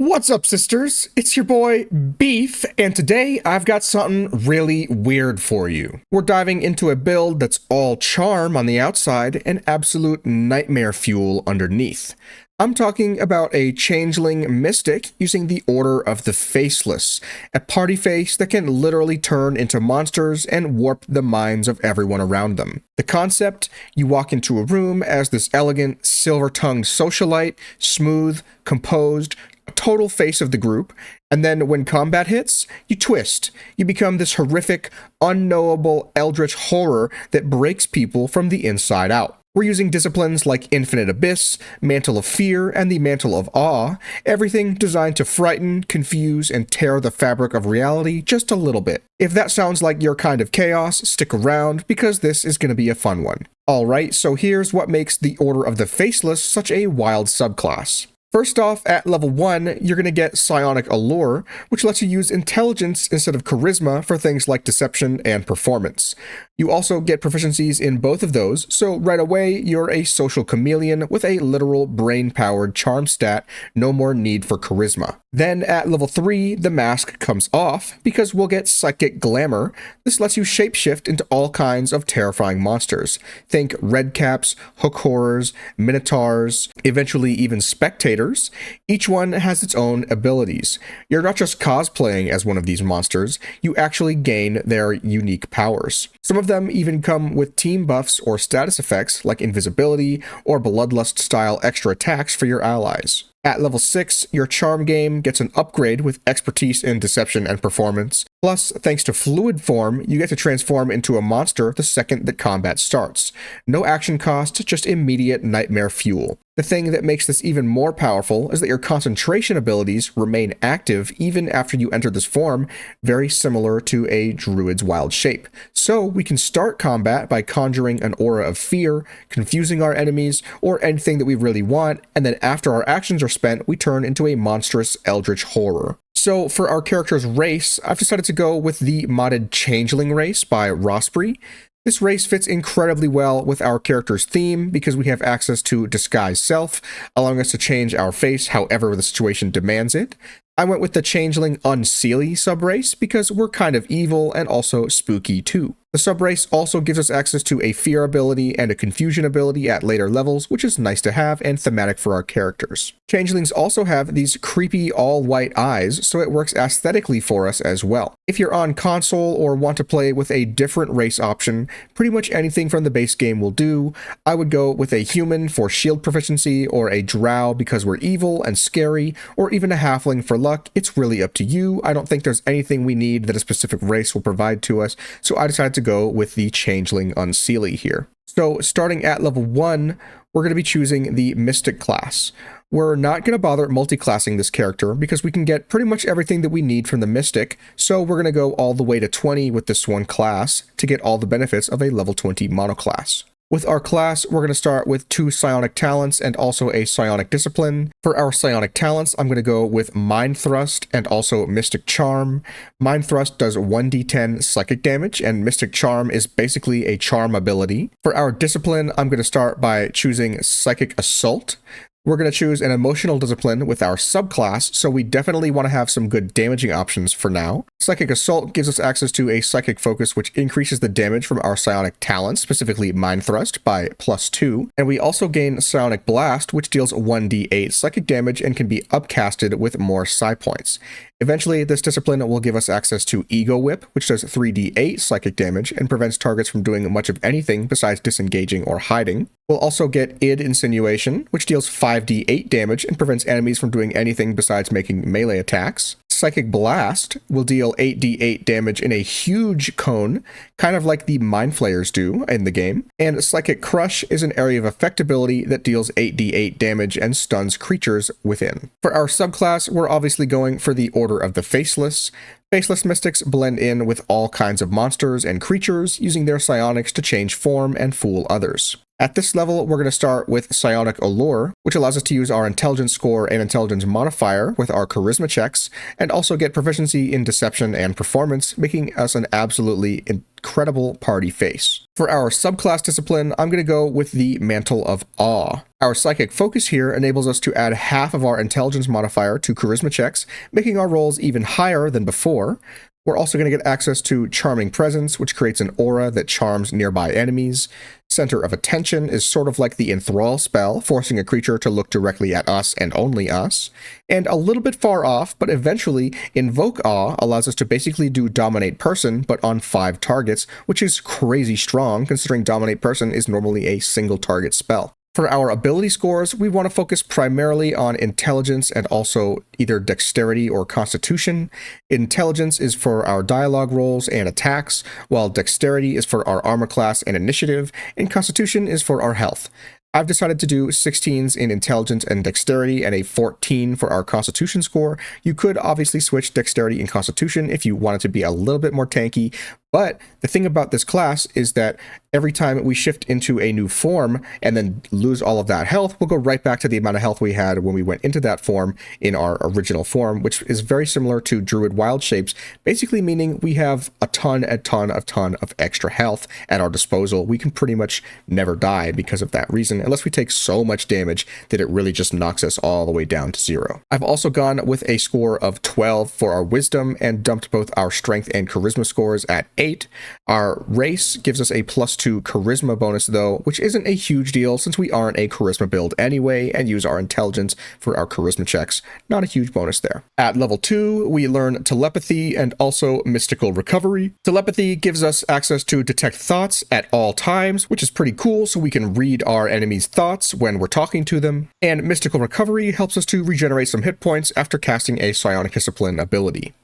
What's up, sisters? It's your boy, Beef, and today I've got something really weird for you. We're diving into a build that's all charm on the outside and absolute nightmare fuel underneath. I'm talking about a changeling mystic using the Order of the Faceless, a party face that can literally turn into monsters and warp the minds of everyone around them. The concept: you walk into a room as this elegant, silver-tongued socialite, smooth, composed, a total face of the group, and then when combat hits, you twist. You become this horrific, unknowable eldritch horror that breaks people from the inside out. We're using disciplines like Infinite Abyss, Mantle of Fear, and the Mantle of Awe, everything designed to frighten, confuse, and tear the fabric of reality just a little bit. If that sounds like your kind of chaos, stick around, because this is going to be a fun one. Alright, so here's what makes the Order of the Faceless such a wild subclass. First off, at level 1, you're going to get Psionic Allure, which lets you use intelligence instead of charisma for things like deception and performance. You also get proficiencies in both of those, so right away you're a social chameleon with a literal brain-powered charm stat, no more need for charisma. Then at level 3, the mask comes off, because we'll get Psychic Glamour. This lets you shapeshift into all kinds of terrifying monsters. Think redcaps, hook horrors, minotaurs, eventually even spectators. Each one has its own abilities. You're not just cosplaying as one of these monsters, you actually gain their unique powers. Some of them even come with team buffs or status effects like invisibility or bloodlust style extra attacks for your allies. At level 6, your charm game gets an upgrade with expertise in deception and performance. Plus, thanks to fluid form, you get to transform into a monster the second that combat starts. No action cost, just immediate nightmare fuel. The thing that makes this even more powerful is that your concentration abilities remain active even after you enter this form, very similar to a druid's wild shape. So we can start combat by conjuring an aura of fear, confusing our enemies, or anything that we really want, and then after our actions are spent, we turn into a monstrous eldritch horror. So for our character's race, I've decided to go with the modded Changeling race by Rosprey. This race fits incredibly well with our character's theme because we have access to Disguise Self, allowing us to change our face however the situation demands it. I went with the Changeling Unseelie subrace because we're kind of evil and also spooky too. The subrace also gives us access to a fear ability and a confusion ability at later levels, which is nice to have and thematic for our characters. Changelings also have these creepy all-white eyes, so it works aesthetically for us as well. If you're on console or want to play with a different race option, pretty much anything from the base game will do. I would go with a human for shield proficiency, or a drow because we're evil and scary, or even a halfling for luck. It's really up to you. I don't think there's anything we need that a specific race will provide to us, so I decided to go with the Changeling Unseelie here. So starting at level 1, we're going to be choosing the Mystic class. We're not going to bother multi-classing this character because we can get pretty much everything that we need from the Mystic, so we're going to go all the way to 20 with this one class to get all the benefits of a level 20 monoclass. With our class, we're going to start with 2 psionic talents and also a psionic discipline. For our psionic talents, I'm going to go with Mind Thrust and also Mystic Charm. Mind Thrust does 1d10 psychic damage, and Mystic Charm is basically a charm ability. For our discipline, I'm going to start by choosing Psychic Assault. We're going to choose an emotional discipline with our subclass, so we definitely want to have some good damaging options for now. Psychic Assault gives us access to a psychic focus which increases the damage from our psionic talents, specifically Mind Thrust, by +2. And we also gain Psionic Blast, which deals 1d8 psychic damage and can be upcasted with more psi points. Eventually, this discipline will give us access to Ego Whip, which does 3d8 psychic damage and prevents targets from doing much of anything besides disengaging or hiding. We'll also get Id Insinuation, which deals 5d8 damage and prevents enemies from doing anything besides making melee attacks. Psychic Blast will deal 8d8 damage in a huge cone, kind of like the Mind Flayers do in the game. And Psychic Crush is an area of effect ability that deals 8d8 damage and stuns creatures within. For our subclass, we're obviously going for the Order of the Faceless. Faceless Mystics blend in with all kinds of monsters and creatures, using their psionics to change form and fool others. At this level, we're going to start with Psionic Allure, which allows us to use our intelligence score and intelligence modifier with our charisma checks, and also get proficiency in deception and performance, making us an absolutely incredible party face. For our subclass discipline, I'm going to go with the Mantle of Awe. Our psychic focus here enables us to add half of our intelligence modifier to charisma checks, making our rolls even higher than before. We're also going to get access to Charming Presence, which creates an aura that charms nearby enemies. Center of Attention is sort of like the Enthrall spell, forcing a creature to look directly at us and only us. And a little bit far off, but eventually, Invoke Awe allows us to basically do Dominate Person, but on 5 targets, which is crazy strong, considering Dominate Person is normally a single target spell. For our ability scores, we want to focus primarily on intelligence and also either dexterity or constitution. Intelligence is for our dialogue rolls and attacks, while dexterity is for our armor class and initiative, and constitution is for our health. I've decided to do 16s in intelligence and dexterity and a 14 for our constitution score. You could obviously switch dexterity and constitution if you wanted to be a little bit more tanky, but the thing about this class is that every time we shift into a new form and then lose all of that health, we'll go right back to the amount of health we had when we went into that form in our original form, which is very similar to Druid Wild Shapes, basically meaning we have a ton of extra health at our disposal. We can pretty much never die because of that reason, unless we take so much damage that it really just knocks us all the way down to 0. I've also gone with a score of 12 for our wisdom and dumped both our strength and charisma scores at 8. Our race gives us a +2 charisma bonus though, which isn't a huge deal since we aren't a charisma build anyway and use our intelligence for our charisma checks. Not a huge bonus there. At level 2, we learn telepathy and also mystical recovery. Telepathy gives us access to detect thoughts at all times, which is pretty cool, so we can read our enemies' thoughts when we're talking to them. And mystical recovery helps us to regenerate some hit points after casting a psionic discipline ability.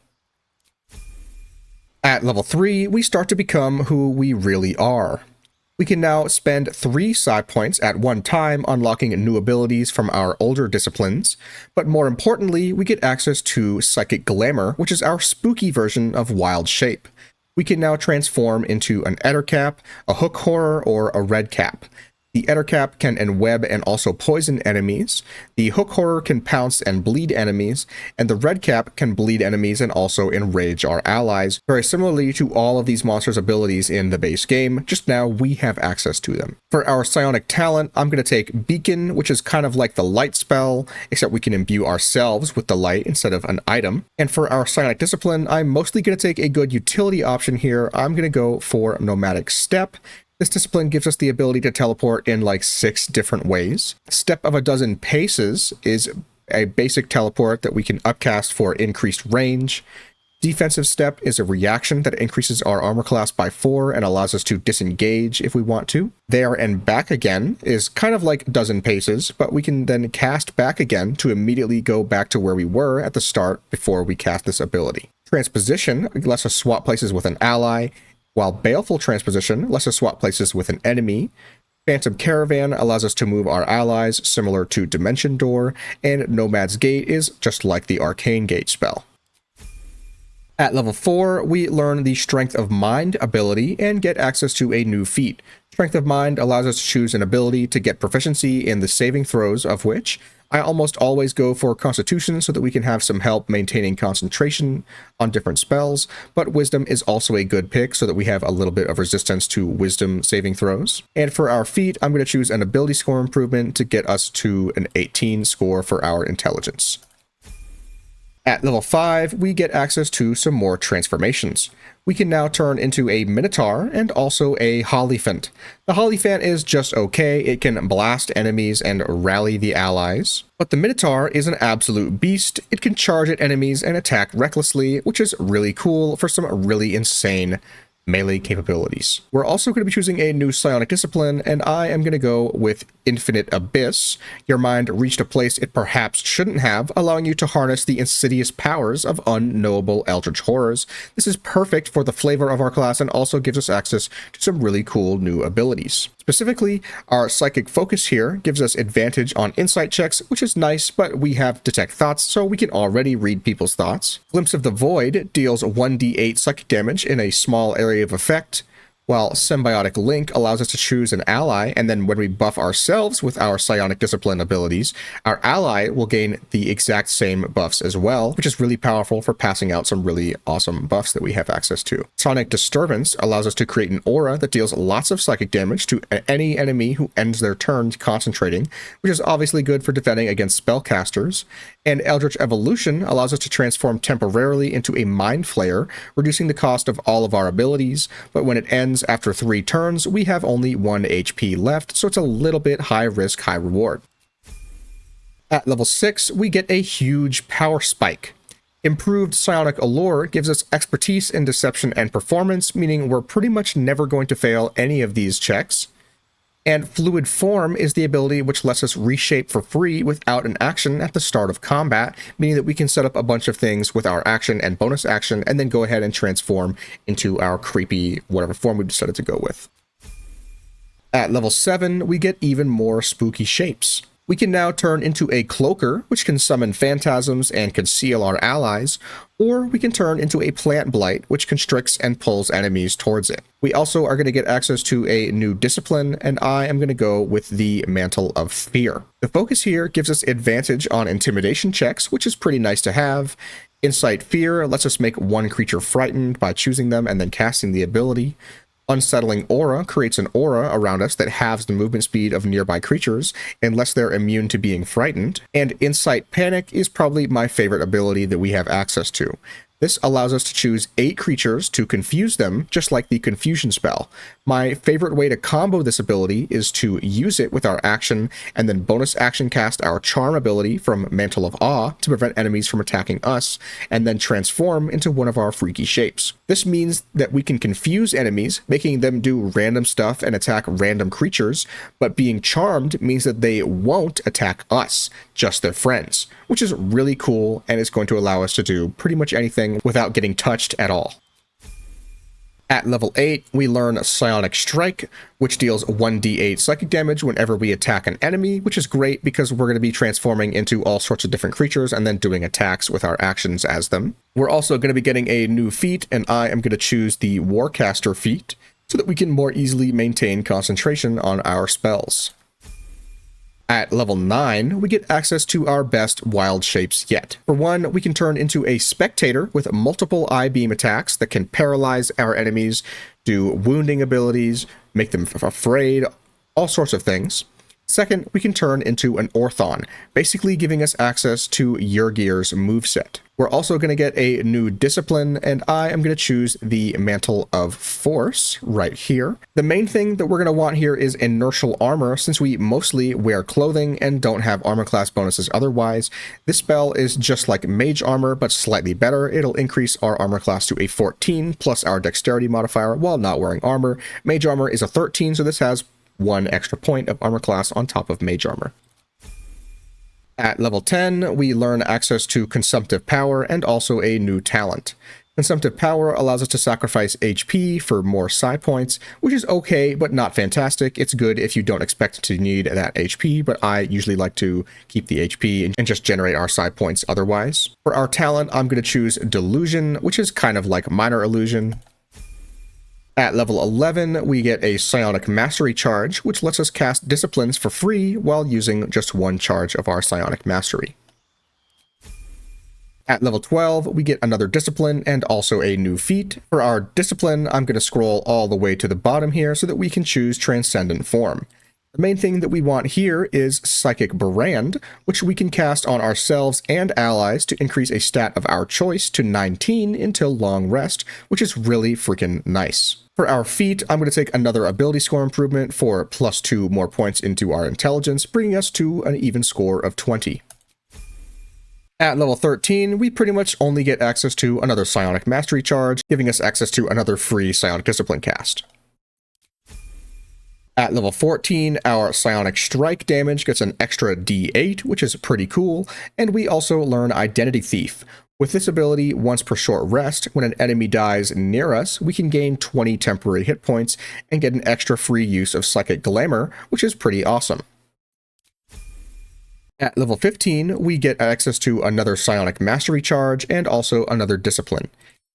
At level 3, we start to become who we really are. We can now spend 3 psi points at one time unlocking new abilities from our older disciplines, but more importantly, we get access to Psychic Glamour, which is our spooky version of Wild Shape. We can now transform into an Ettercap, a Hook Horror, or a Red Cap. The Ettercap can enweb and also poison enemies, the Hook Horror can pounce and bleed enemies, and the Red Cap can bleed enemies and also enrage our allies, very similarly to all of these monsters' abilities in the base game, just now we have access to them. For our psionic talent, I'm going to take Beacon, which is kind of like the light spell, except we can imbue ourselves with the light instead of an item. And for our psionic discipline, I'm mostly going to take a good utility option here. I'm going to go for Nomadic Step. This discipline gives us the ability to teleport in like 6 different ways. Step of a Dozen Paces is a basic teleport that we can upcast for increased range. Defensive Step is a reaction that increases our armor class by 4 and allows us to disengage if we want to. There and Back Again is kind of like Dozen Paces, but we can then cast Back Again to immediately go back to where we were at the start before we cast this ability. Transposition lets us swap places with an ally, while Baleful Transposition lets us swap places with an enemy. Phantom Caravan allows us to move our allies, similar to Dimension Door, and Nomad's Gate is just like the Arcane Gate spell. At level 4, we learn the Strength of Mind ability and get access to a new feat. Strength of Mind allows us to choose an ability to get proficiency in the saving throws of which I almost always go for Constitution so that we can have some help maintaining concentration on different spells, but Wisdom is also a good pick so that we have a little bit of resistance to Wisdom saving throws. And for our feat, I'm going to choose an ability score improvement to get us to an 18 score for our intelligence. At level 5, we get access to some more transformations. We can now turn into a Minotaur and also a Hollyphant. The Hollyphant is just okay, it can blast enemies and rally the allies. But the Minotaur is an absolute beast, it can charge at enemies and attack recklessly, which is really cool for some really insane melee capabilities. We're also going to be choosing a new psionic discipline, and I am going to go with Infinite Abyss. Your mind reached a place it perhaps shouldn't have, allowing you to harness the insidious powers of unknowable eldritch horrors. This is perfect for the flavor of our class and also gives us access to some really cool new abilities. Specifically, our psychic focus here gives us advantage on insight checks, which is nice, but we have detect thoughts, so we can already read people's thoughts. Glimpse of the Void deals 1d8 psychic damage in a small area of effect. while Symbiotic Link allows us to choose an ally, and then when we buff ourselves with our Psionic Discipline abilities, our ally will gain the exact same buffs as well, which is really powerful for passing out some really awesome buffs that we have access to. Sonic Disturbance allows us to create an aura that deals lots of psychic damage to any enemy who ends their turn concentrating, which is obviously good for defending against spellcasters. And Eldritch Evolution allows us to transform temporarily into a Mind Flayer, reducing the cost of all of our abilities, but when it ends after 3 turns, we have only 1 HP left, so it's a little bit high risk, high reward. At level 6, we get a huge power spike. Improved Psionic Allure gives us expertise in deception and performance, meaning we're pretty much never going to fail any of these checks. And Fluid Form is the ability which lets us reshape for free without an action at the start of combat, meaning that we can set up a bunch of things with our action and bonus action, and then go ahead and transform into our creepy, whatever form we decided to go with. At level 7, we get even more spooky shapes. We can now turn into a Cloaker, which can summon phantasms and conceal our allies, or we can turn into a Plant Blight, which constricts and pulls enemies towards it. We also are going to get access to a new discipline, and I am going to go with the Mantle of Fear. The focus here gives us advantage on intimidation checks, which is pretty nice to have. Incite Fear lets us make one creature frightened by choosing them and then casting the ability. Unsettling Aura creates an aura around us that halves the movement speed of nearby creatures unless they're immune to being frightened. And Incite Panic is probably my favorite ability that we have access to. This allows us to choose 8 creatures to confuse them, just like the confusion spell. My favorite way to combo this ability is to use it with our action and then bonus action cast our charm ability from Mantle of Awe to prevent enemies from attacking us, and then transform into one of our freaky shapes. This means that we can confuse enemies, making them do random stuff and attack random creatures, but being charmed means that they won't attack us, just their friends, which is really cool and is going to allow us to do pretty much anything without getting touched at all. At level 8, we learn Psionic Strike, which deals 1d8 psychic damage whenever we attack an enemy, which is great because we're going to be transforming into all sorts of different creatures and then doing attacks with our actions as them. We're also going to be getting a new feat, and I am going to choose the Warcaster feat so that we can more easily maintain concentration on our spells. At level 9, we get access to our best wild shapes yet. For one, we can turn into a Spectator with multiple I-beam attacks that can paralyze our enemies, do wounding abilities, make them afraid, all sorts of things. Second, we can turn into an Orthon, basically giving us access to Yrgir's moveset. We're also going to get a new discipline, and I am going to choose the Mantle of Force right here. The main thing that we're going to want here is inertial armor, since we mostly wear clothing and don't have armor class bonuses otherwise. This spell is just like mage armor, but slightly better. It'll increase our armor class to a 14 plus our dexterity modifier while not wearing armor. Mage armor is a 13, so this has 1 extra point of armor class on top of mage armor. At level 10, we learn access to Consumptive Power and also a new talent. Consumptive Power allows us to sacrifice HP for more psi points, which is okay, but not fantastic. It's good if you don't expect to need that HP, but I usually like to keep the HP and just generate our psi points otherwise. For our talent, I'm going to choose Delusion, which is kind of like Minor Illusion. At level 11, we get a Psionic Mastery charge, which lets us cast disciplines for free while using just 1 charge of our Psionic Mastery. At level 12, we get another discipline and also a new feat. For our discipline, I'm going to scroll all the way to the bottom here so that we can choose Transcendent Form. The main thing that we want here is Psychic Brand, which we can cast on ourselves and allies to increase a stat of our choice to 19 until Long Rest, which is really freaking nice. For our feat, I'm going to take another ability score improvement for +2 more points into our intelligence, bringing us to an even score of 20. At level 13, we pretty much only get access to another Psionic Mastery charge, giving us access to another free Psionic Discipline cast. At level 14, our Psionic Strike damage gets an extra D8, which is pretty cool, and we also learn Identity Thief. With this ability, once per short rest, when an enemy dies near us, we can gain 20 temporary hit points and get an extra free use of Psychic Glamour, which is pretty awesome. At level 15, we get access to another Psionic Mastery charge and also another discipline.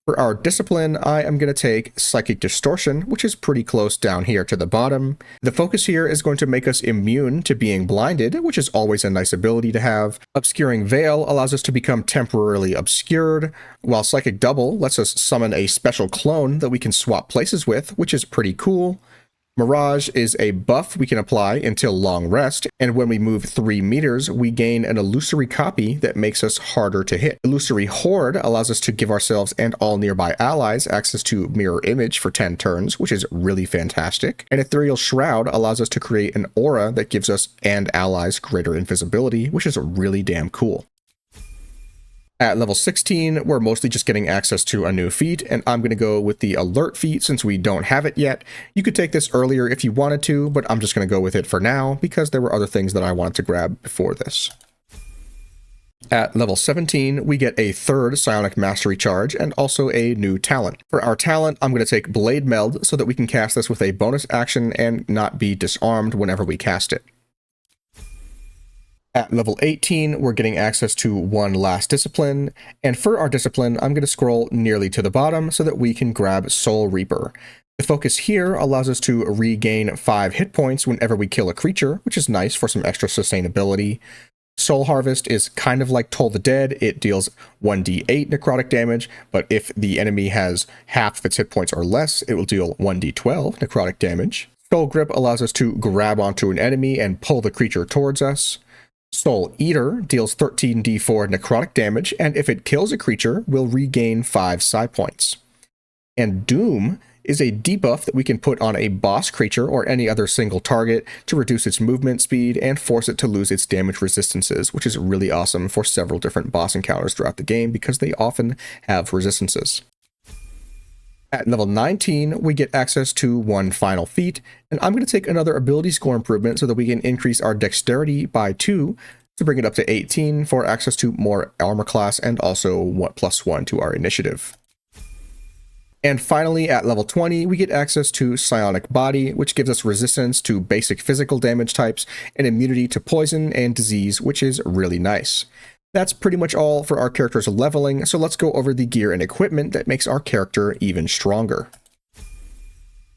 For our discipline, I am going to take Psychic Distortion, which is pretty close down here to the bottom. The focus here is going to make us immune to being blinded, which is always a nice ability to have. Obscuring Veil allows us to become temporarily obscured, while Psychic Double lets us summon a special clone that we can swap places with, which is pretty cool. Mirage is a buff we can apply until long rest, and when we move 3 meters, we gain an illusory copy that makes us harder to hit. Illusory Horde allows us to give ourselves and all nearby allies access to Mirror Image for 10 turns, which is really fantastic. And Ethereal Shroud allows us to create an aura that gives us and allies greater invisibility, which is really damn cool. At level 16, we're mostly just getting access to a new feat, and I'm going to go with the Alert feat since we don't have it yet. You could take this earlier if you wanted to, but I'm just going to go with it for now because there were other things that I wanted to grab before this. At level 17, we get a third Psionic Mastery charge and also a new talent. For our talent, I'm going to take Blade Meld so that we can cast this with a bonus action and not be disarmed whenever we cast it. At level 18, we're getting access to one last discipline, and for our discipline, I'm going to scroll nearly to the bottom so that we can grab Soul Reaper. The focus here allows us to regain 5 hit points whenever we kill a creature, which is nice for some extra sustainability. Soul Harvest is kind of like Toll the Dead. It deals 1d8 necrotic damage, but if the enemy has half of its hit points or less, it will deal 1d12 necrotic damage. Soul Grip allows us to grab onto an enemy and pull the creature towards us. Soul Eater deals 13d4 necrotic damage, and if it kills a creature, will regain 5 psi points. And Doom is a debuff that we can put on a boss creature or any other single target to reduce its movement speed and force it to lose its damage resistances, which is really awesome for several different boss encounters throughout the game because they often have resistances. At level 19, we get access to one final feat, and I'm going to take another ability score improvement so that we can increase our dexterity by 2 to bring it up to 18 for access to more armor class and also +1 to our initiative. And finally, at level 20, we get access to Psionic Body, which gives us resistance to basic physical damage types and immunity to poison and disease, which is really nice. That's pretty much all for our character's leveling, so let's go over the gear and equipment that makes our character even stronger.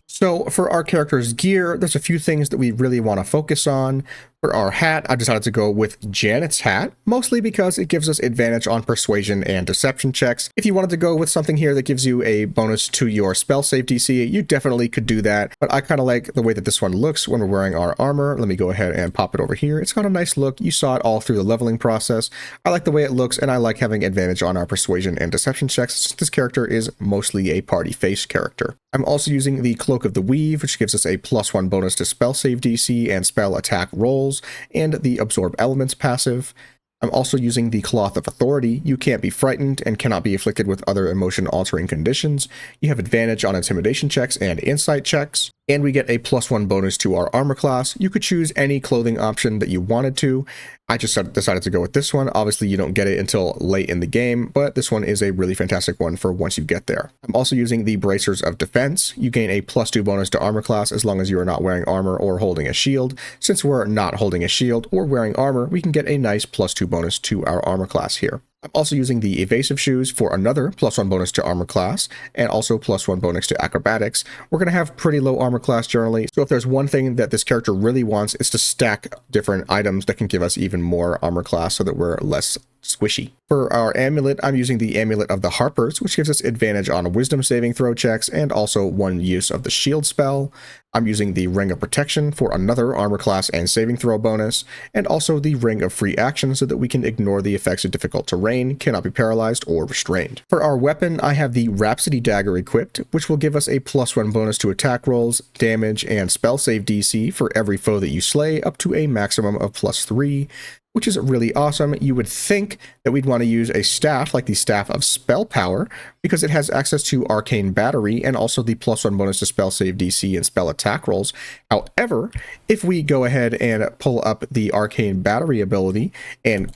So for our character's gear, there's a few things that we really want to focus on. For our hat, I decided to go with Janet's hat, mostly because it gives us advantage on persuasion and deception checks. If you wanted to go with something here that gives you a bonus to your spell save DC, you definitely could do that, but I kind of like the way that this one looks when we're wearing our armor. Let me go ahead and pop it over here. It's got a nice look. You saw it all through the leveling process. I like the way it looks, and I like having advantage on our persuasion and deception checks since this character is mostly a party face character. I'm also using the Cloak of the Weave, which gives us a +1 bonus to spell save DC and spell attack rolls, and the Absorb Elements passive. I'm also using the Cloth of Authority. You can't be frightened and cannot be afflicted with other emotion-altering conditions. You have advantage on intimidation checks and insight checks. And we get a +1 bonus to our armor class. You could choose any clothing option that you wanted to. I just decided to go with this one. Obviously, you don't get it until late in the game, but this one is a really fantastic one for once you get there. I'm also using the Bracers of Defense. You gain a +2 bonus to armor class as long as you are not wearing armor or holding a shield. Since we're not holding a shield or wearing armor, we can get a nice +2 bonus to our armor class here. I'm also using the Evasive Shoes for another +1 bonus to armor class, and also +1 bonus to acrobatics. We're going to have pretty low armor class generally, so if there's one thing that this character really wants, it's to stack different items that can give us even more armor class so that we're less squishy. For our amulet, I'm using the Amulet of the Harpers, which gives us advantage on wisdom saving throw checks and also 1 use of the shield spell. I'm using the Ring of Protection for another armor class and saving throw bonus, and also the Ring of Free Action so that we can ignore the effects of difficult terrain, cannot be paralyzed or restrained. For our weapon, I have the Rhapsody Dagger equipped, which will give us a +1 bonus to attack rolls, damage, and spell save DC for every foe that you slay, up to a maximum of +3. Which is really awesome. You would think that we'd want to use a staff like the Staff of Spell Power because it has access to Arcane Battery and also the +1 bonus to spell save DC and spell attack rolls. However, if we go ahead and pull up the Arcane Battery ability and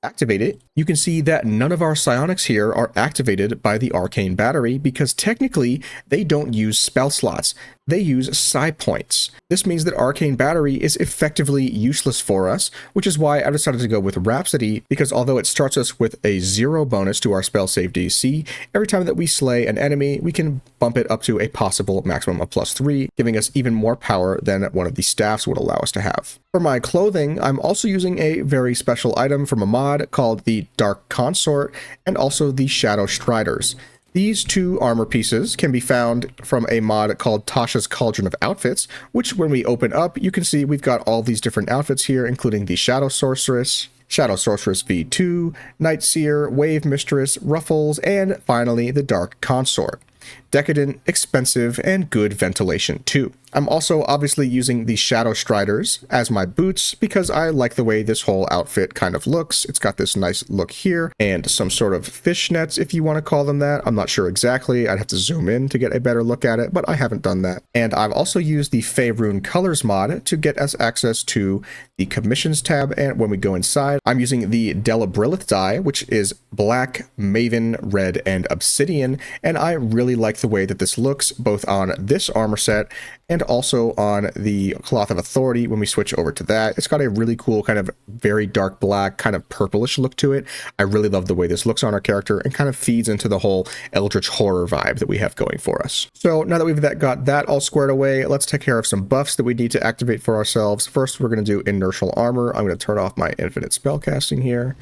activate it, you can see that none of our psionics here are activated by the arcane battery because technically they don't use spell slots. They use psi points. This means that arcane battery is effectively useless for us, which is why I decided to go with Rhapsody, because although it starts us with a 0 bonus to our spell save DC, every time that we slay an enemy, we can bump it up to a possible maximum of +3, giving us even more power than one of the staffs would allow us to have. For my clothing, I'm also using a very special item from a mod called the Dark Consort and also the Shadow Striders. These two armor pieces can be found from a mod called Tasha's Cauldron of Outfits, which when we open up, you can see we've got all these different outfits here, including the Shadow Sorceress V2, Night Seer, Wave Mistress, Ruffles, and finally the Dark Consort. Decadent, expensive, and good ventilation too. I'm also obviously using the Shadow Striders as my boots because I like the way this whole outfit kind of looks. It's got this nice look here and some sort of fishnets, if you want to call them that. I'm not sure exactly. I'd have to zoom in to get a better look at it, but I haven't done that. And I've also used the Faerun Colors mod to get us access to the Commissions tab, and when we go inside, I'm using the Delibrilith dye, which is Black, Maven, Red, and Obsidian, and I really like the way that this looks both on this armor set and also on the Cloth of Authority. When we switch over to that, it's got a really cool kind of very dark black, kind of purplish look to it. I really love the way this looks on our character and kind of feeds into the whole Eldritch Horror vibe that we have going for us. So now that we've got that all squared away, let's take care of some buffs that we need to activate for ourselves. First, we're going to do Inertial Armor. I'm going to turn off my infinite spellcasting here.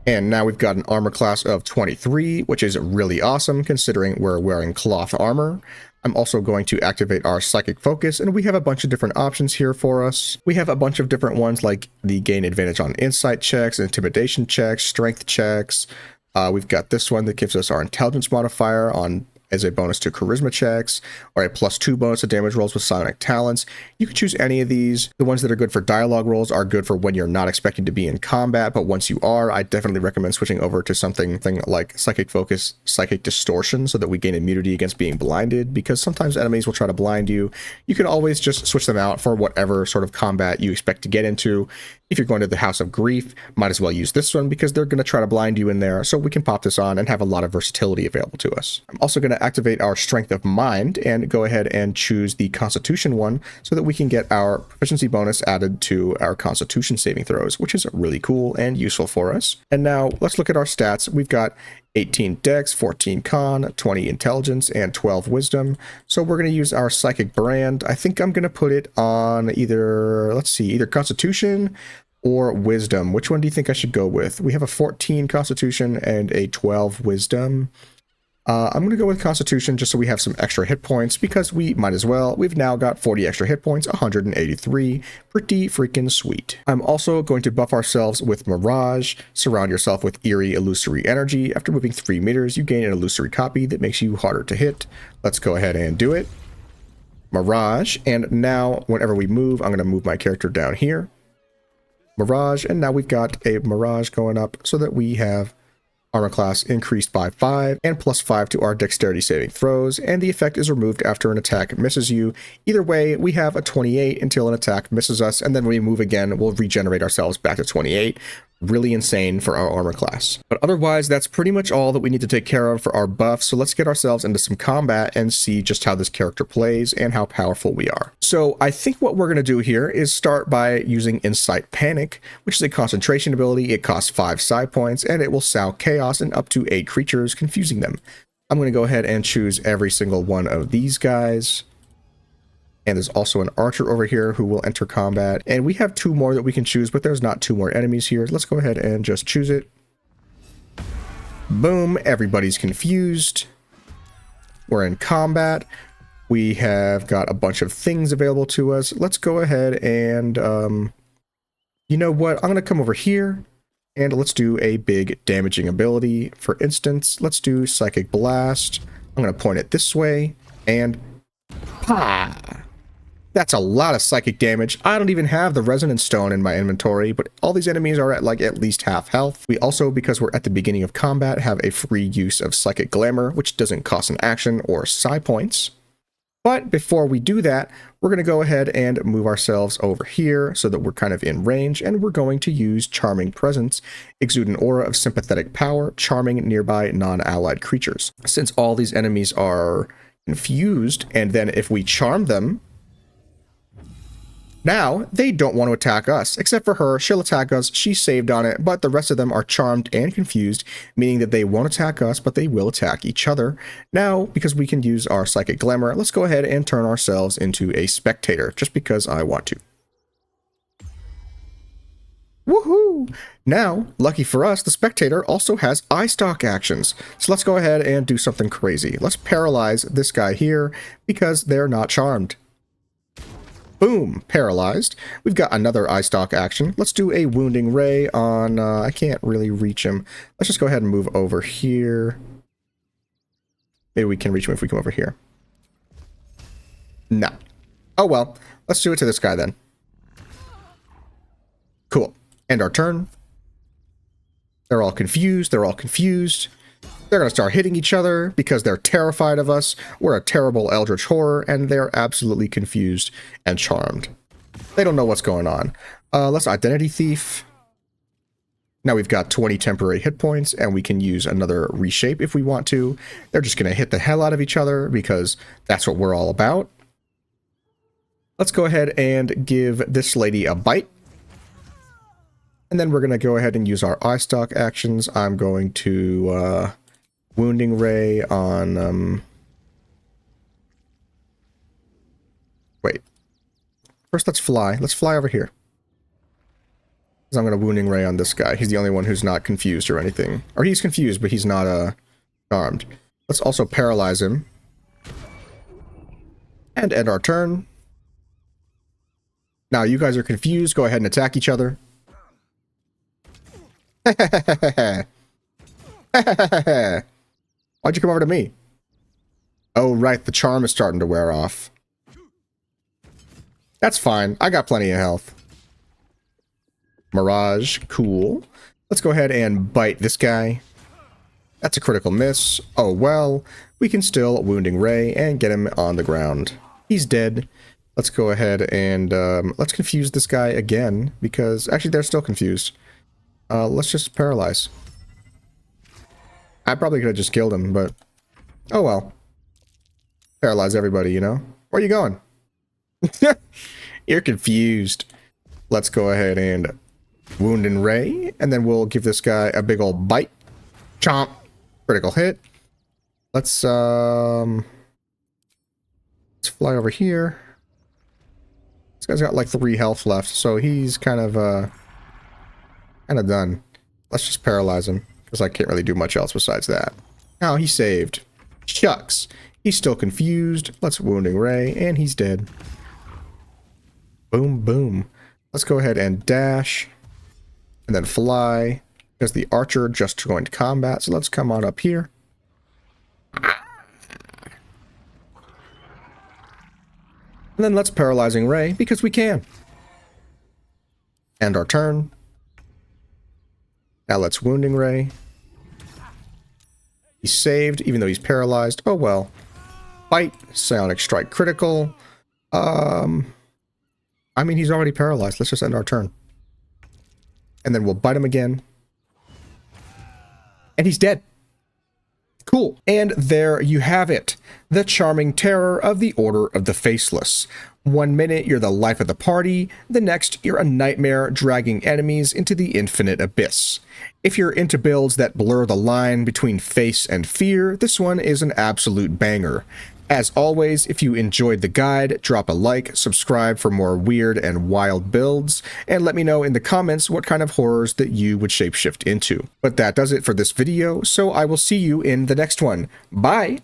And now we've got an armor class of 23, which is really awesome considering we're wearing cloth armor. I'm also going to activate our Psychic Focus, and we have a bunch of different options here for us. We have a bunch of different ones like the gain advantage on insight checks, intimidation checks, strength checks. We've got this one that gives us our intelligence modifier on as a bonus to charisma checks, or a +2 bonus to damage rolls with psionic talents. You can choose any of these. The ones that are good for dialogue rolls are good for when you're not expecting to be in combat, but once you are, I definitely recommend switching over to something like Psychic Focus, Psychic Distortion, so that we gain immunity against being blinded, because sometimes enemies will try to blind you. You can always just switch them out for whatever sort of combat you expect to get into. If you're going to the House of Grief, might as well use this one because they're going to try to blind you in there, so we can pop this on and have a lot of versatility available to us. I'm also going to activate our Strength of Mind and go ahead and choose the Constitution one so that we can get our proficiency bonus added to our Constitution saving throws, which is really cool and useful for us. And now let's look at our stats. We've got 18 Dex, 14 Con, 20 Intelligence, and 12 Wisdom. So we're going to use our Psychic Brand. I think I'm going to put it on either Constitution or Wisdom. Which one do you think I should go with? We have a 14 Constitution and a 12 Wisdom. I'm going to go with Constitution just so we have some extra hit points, because we might as well. We've now got 40 extra hit points, 183. Pretty freaking sweet. I'm also going to buff ourselves with Mirage. Surround yourself with eerie illusory energy. After moving 3 meters, you gain an illusory copy that makes you harder to hit. Let's go ahead and do it. Mirage, and now whenever we move, I'm going to move my character down here. Mirage, and now we've got a Mirage going up so that we have armor class increased by 5 and +5 to our dexterity saving throws, and the effect is removed after an attack misses you. Either way, we have a 28 until an attack misses us, and then when we move again, we'll regenerate ourselves back to 28. Really insane for our armor class. But otherwise, that's pretty much all that we need to take care of for our buffs, so let's get ourselves into some combat and see just how this character plays and how powerful we are. So I think what we're going to do here is start by using Incite Panic, which is a concentration ability. It costs 5 psi points, and it will sow chaos in up to 8 creatures, confusing them. I'm going to go ahead and choose every single one of these guys. And there's also an archer over here who will enter combat. And we have 2 more that we can choose, but there's not 2 more enemies here. Let's go ahead and just choose it. Boom, everybody's confused. We're in combat. We have got a bunch of things available to us. Let's go ahead and, you know what? I'm going to come over here and let's do a big damaging ability. For instance, let's do Psychic Blast. I'm going to point it this way and pa! That's a lot of psychic damage. I don't even have the Resonance Stone in my inventory, but all these enemies are at like at least half health. We also, because we're at the beginning of combat, have a free use of Psychic Glamour, which doesn't cost an action or psi points. But before we do that, we're going to go ahead and move ourselves over here so that we're kind of in range, and we're going to use Charming Presence, exude an aura of sympathetic power, charming nearby non-allied creatures. Since all these enemies are confused, and then if we charm them, now they don't want to attack us, except for her. She'll attack us, she's saved on it, but the rest of them are charmed and confused, meaning that they won't attack us, but they will attack each other. Now, because we can use our Psychic Glamour, let's go ahead and turn ourselves into a spectator, just because I want to. Woohoo! Now, lucky for us, the spectator also has eye stalk actions. So let's go ahead and do something crazy. Let's paralyze this guy here, because they're not charmed. Boom, paralyzed. We've got another eye stalk action. Let's do a wounding ray on, I can't really reach him. Let's just go ahead and move over here. Maybe we can reach him if we come over here. No. Oh well, let's do it to this guy then. Cool. End our turn. They're all confused. They're all confused. They're going to start hitting each other because they're terrified of us. We're a terrible eldritch horror, and they're absolutely confused and charmed. They don't know what's going on. Let's identity thief. Now we've got 20 temporary hit points, and we can use another reshape if we want to. They're just going to hit the hell out of each other because that's what we're all about. Let's go ahead and give this lady a bite. And then we're going to go ahead and use our eye stalk actions. I'm going to wounding ray on wait. First let's fly. Let's fly over here. Because I'm going to wounding ray on this guy. He's the only one who's not confused or anything. Or he's confused, but he's not charmed. Let's also paralyze him. And end our turn. Now you guys are confused. Go ahead and attack each other. Why'd you come over to me? Oh, right, the charm is starting to wear off. That's fine. I got plenty of health. Mirage, cool. Let's go ahead and bite this guy. That's a critical miss. Oh, well, we can still wounding ray and get him on the ground. He's dead. Let's go ahead and let's confuse this guy again, because actually they're still confused. Let's just paralyze. I probably could have just killed him, but oh well. Paralyze everybody, you know? Where are you going? You're confused. Let's go ahead and wound and ray, and then we'll give this guy a big old bite. Chomp. Critical hit. Let's fly over here. This guy's got like 3 health left, so he's kind of done. Let's just paralyze him, because I can't really do much else besides that. Oh, he saved. Shucks. He's still confused. Let's wounding ray, and he's dead. Boom, boom. Let's go ahead and dash, and then fly, because the archer just joined combat, so let's come on up here. And then let's paralyzing ray, because we can. End our turn. Now let's wounding ray. He's saved, even though he's paralyzed. Oh well. Bite, psionic strike critical. I mean, he's already paralyzed. Let's just end our turn. And then we'll bite him again. And he's dead. Cool. And there you have it. The charming terror of the Order of the Faceless. 1 minute you're the life of the party, the next you're a nightmare dragging enemies into the infinite abyss. If you're into builds that blur the line between face and fear, this one is an absolute banger. As always, if you enjoyed the guide, drop a like, subscribe for more weird and wild builds, and let me know in the comments what kind of horrors that you would shapeshift into. But that does it for this video, so I will see you in the next one. Bye!